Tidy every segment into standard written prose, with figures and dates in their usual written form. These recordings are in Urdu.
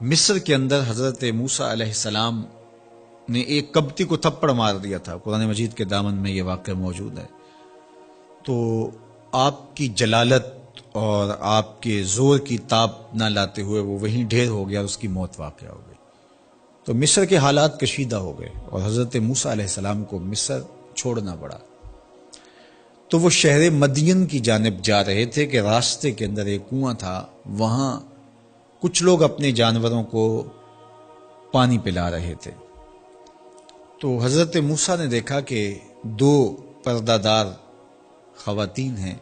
مصر کے اندر حضرت موسیٰ علیہ السلام نے ایک کبتی کو تھپڑ مار دیا تھا. قرآن مجید کے دامن میں یہ واقعہ موجود ہے. تو آپ کی جلالت اور آپ کے زور کی تاب نہ لاتے ہوئے وہ وہیں ڈھیر ہو گیا اور اس کی موت واقع ہو گئی. تو مصر کے حالات کشیدہ ہو گئے اور حضرت موسیٰ علیہ السلام کو مصر چھوڑنا پڑا. تو وہ شہر مدین کی جانب جا رہے تھے کہ راستے کے اندر ایک کنواں تھا. وہاں کچھ لوگ اپنے جانوروں کو پانی پلا رہے تھے. تو حضرت موسیٰ نے دیکھا کہ دو پردہ دار خواتین ہیں،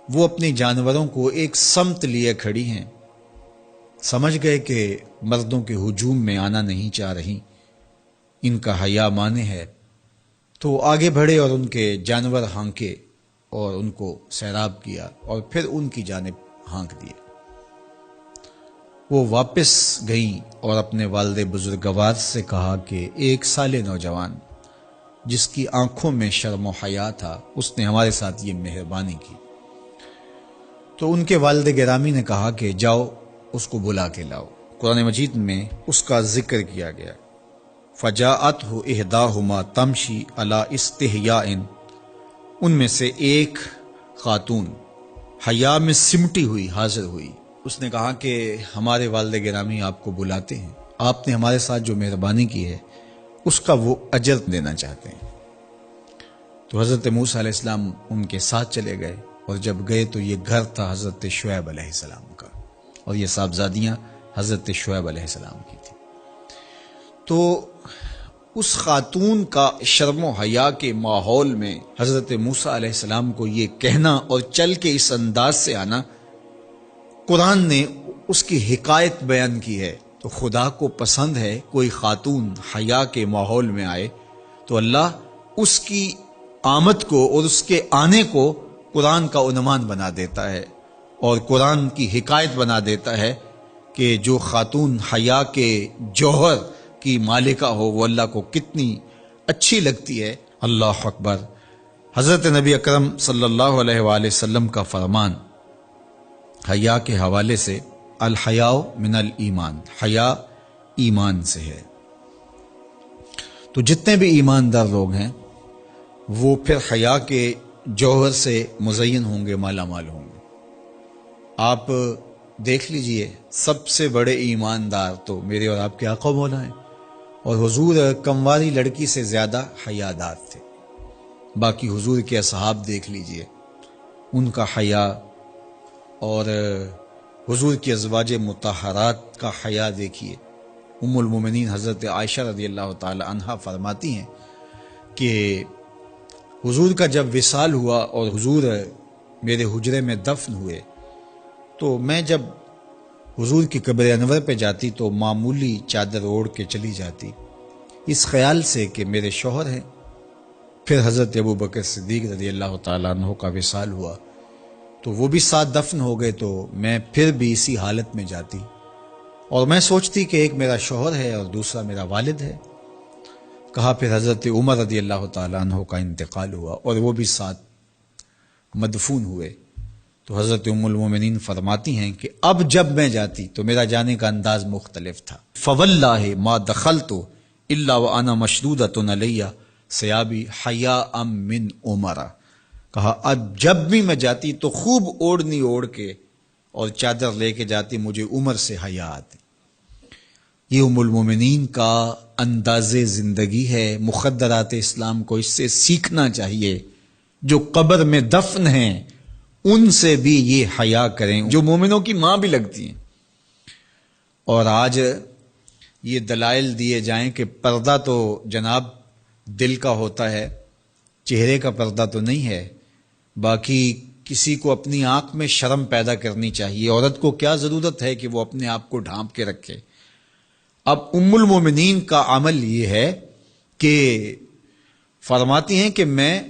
وہ اپنے جانوروں کو ایک سمت لیے کھڑی ہیں. سمجھ گئے کہ مردوں کے ہجوم میں آنا نہیں چاہ رہی، ان کا حیا مانے ہے. تو آگے بڑھے اور ان کے جانور ہانکے اور ان کو سیراب کیا اور پھر ان کی جانب ہانک دیے. وہ واپس گئیں اور اپنے والد بزرگوار سے کہا کہ ایک سال نوجوان جس کی آنکھوں میں شرم و حیا تھا، اس نے ہمارے ساتھ یہ مہربانی کی. تو ان کے والد گرامی نے کہا کہ جاؤ اس کو بلا کے لاؤ. قرآن مجید میں اس کا ذکر کیا گیا. فجاءتہ احداہما تمشی علی استحیاء، ان میں سے ایک خاتون حیا میں سمٹی ہوئی حاضر ہوئی. اس نے کہا کہ ہمارے والد گرامی آپ کو بلاتے ہیں، آپ نے ہمارے ساتھ جو مہربانی کی ہے اس کا وہ اجر دینا چاہتے ہیں. تو حضرت موسیٰ علیہ السلام ان کے ساتھ چلے گئے اور جب گئے تو یہ گھر تھا حضرت شعیب علیہ السلام کا اور یہ صاحبزادیاں حضرت شعیب علیہ السلام کی تھی. تو اس خاتون کا شرم و حیا کے ماحول میں حضرت موسیٰ علیہ السلام کو یہ کہنا اور چل کے اس انداز سے آنا، قرآن نے اس کی حکایت بیان کی ہے. تو خدا کو پسند ہے کوئی خاتون حیا کے ماحول میں آئے تو اللہ اس کی آمد کو اور اس کے آنے کو قرآن کا عنوان بنا دیتا ہے اور قرآن کی حکایت بنا دیتا ہے کہ جو خاتون حیا کے جوہر کی مالکہ ہو وہ اللہ کو کتنی اچھی لگتی ہے. اللہ اکبر. حضرت نبی اکرم صلی اللہ علیہ وآلہ وسلم کا فرمان حیا کے حوالے سے، الحیاء من الایمان، حیا ایمان سے ہے. تو جتنے بھی ایماندار لوگ ہیں وہ پھر حیا کے جوہر سے مزین ہوں گے، مالا مال ہوں گے. آپ دیکھ لیجئے سب سے بڑے ایماندار تو میرے اور آپ کے آقا مولا ہیں، اور حضور کمواری لڑکی سے زیادہ حیادار تھے. باقی حضور کے اصحاب دیکھ لیجئے، ان کا حیا اور حضور کی ازواج مطہرات کا حیا دیکھیے. ام المومنین حضرت عائشہ رضی اللہ تعالی عنہا فرماتی ہیں کہ حضور کا جب وصال ہوا اور حضور میرے حجرے میں دفن ہوئے تو میں جب حضور کی قبر انور پہ جاتی تو معمولی چادر اوڑھ کے چلی جاتی اس خیال سے کہ میرے شوہر ہیں. پھر حضرت ابو بکر صدیق رضی اللہ تعالیٰ عنہ کا وصال ہوا تو وہ بھی ساتھ دفن ہو گئے تو میں پھر بھی اسی حالت میں جاتی اور میں سوچتی کہ ایک میرا شوہر ہے اور دوسرا میرا والد ہے. کہا پھر حضرت عمر رضی اللہ تعالیٰ عنہ کا انتقال ہوا اور وہ بھی ساتھ مدفون ہوئے. تو حضرت ام المومنین فرماتی ہیں کہ اب جب میں جاتی تو میرا جانے کا انداز مختلف تھا. فواللہ ما دخلت الا وانا مشدودۃ علی ثیابی حیاء من عمر. کہا اب جب بھی میں جاتی تو خوب اوڑھنی اوڑھ کے اور چادر لے کے جاتی، مجھے عمر سے حیا آتی. یہ ام المومنین کا انداز زندگی ہے. مخدرات اسلام کو اس سے سیکھنا چاہیے. جو قبر میں دفن ہیں ان سے بھی یہ حیا کریں، جو مومنوں کی ماں بھی لگتی ہیں. اور آج یہ دلائل دیے جائیں کہ پردہ تو جناب دل کا ہوتا ہے، چہرے کا پردہ تو نہیں ہے. باقی کسی کو اپنی آنکھ میں شرم پیدا کرنی چاہیے. عورت کو کیا ضرورت ہے کہ وہ اپنے آپ کو ڈھانپ کے رکھے. اب ام المومنین کا عمل یہ ہے کہ فرماتی ہیں کہ میں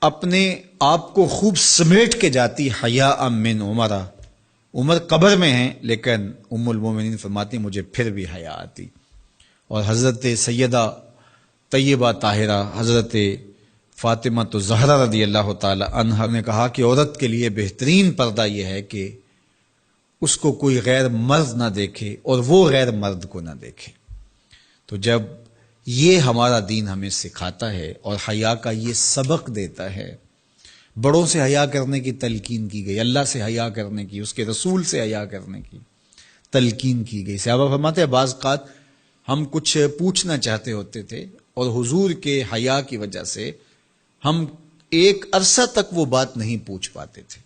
اپنے آپ کو خوب سمیٹ کے جاتی حیاء من عمر. عمر قبر میں ہیں لیکن ام المومنین فرماتی ہیں مجھے پھر بھی حیا آتی. اور حضرت سیدہ طیبہ طاہرہ حضرت فاطمہ تو زہرا رضی اللہ تعالی عنہا نے کہا کہ عورت کے لیے بہترین پردہ یہ ہے کہ اس کو کوئی غیر مرد نہ دیکھے اور وہ غیر مرد کو نہ دیکھے۔ تو جب یہ ہمارا دین ہمیں سکھاتا ہے اور حیا کا یہ سبق دیتا ہے، بڑوں سے حیا کرنے کی تلقین کی گئی، اللہ سے حیا کرنے کی، اس کے رسول سے حیا کرنے کی تلقین کی گئی۔ صحابہ فرماتے ہیں بعض اوقات ہم کچھ پوچھنا چاہتے ہوتے تھے اور حضور کے حیا کی وجہ سے ہم ایک عرصہ تک وہ بات نہیں پوچھ پاتے تھے۔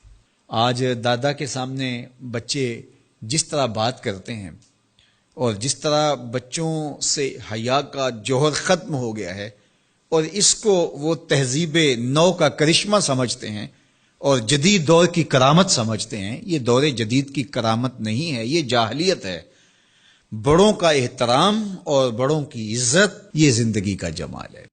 آج دادا کے سامنے بچے جس طرح بات کرتے ہیں اور جس طرح بچوں سے حیا کا جوہر ختم ہو گیا ہے اور اس کو وہ تہذیب نو کا کرشمہ سمجھتے ہیں اور جدید دور کی کرامت سمجھتے ہیں، یہ دور جدید کی کرامت نہیں ہے، یہ جاہلیت ہے۔ بڑوں کا احترام اور بڑوں کی عزت یہ زندگی کا جمال ہے۔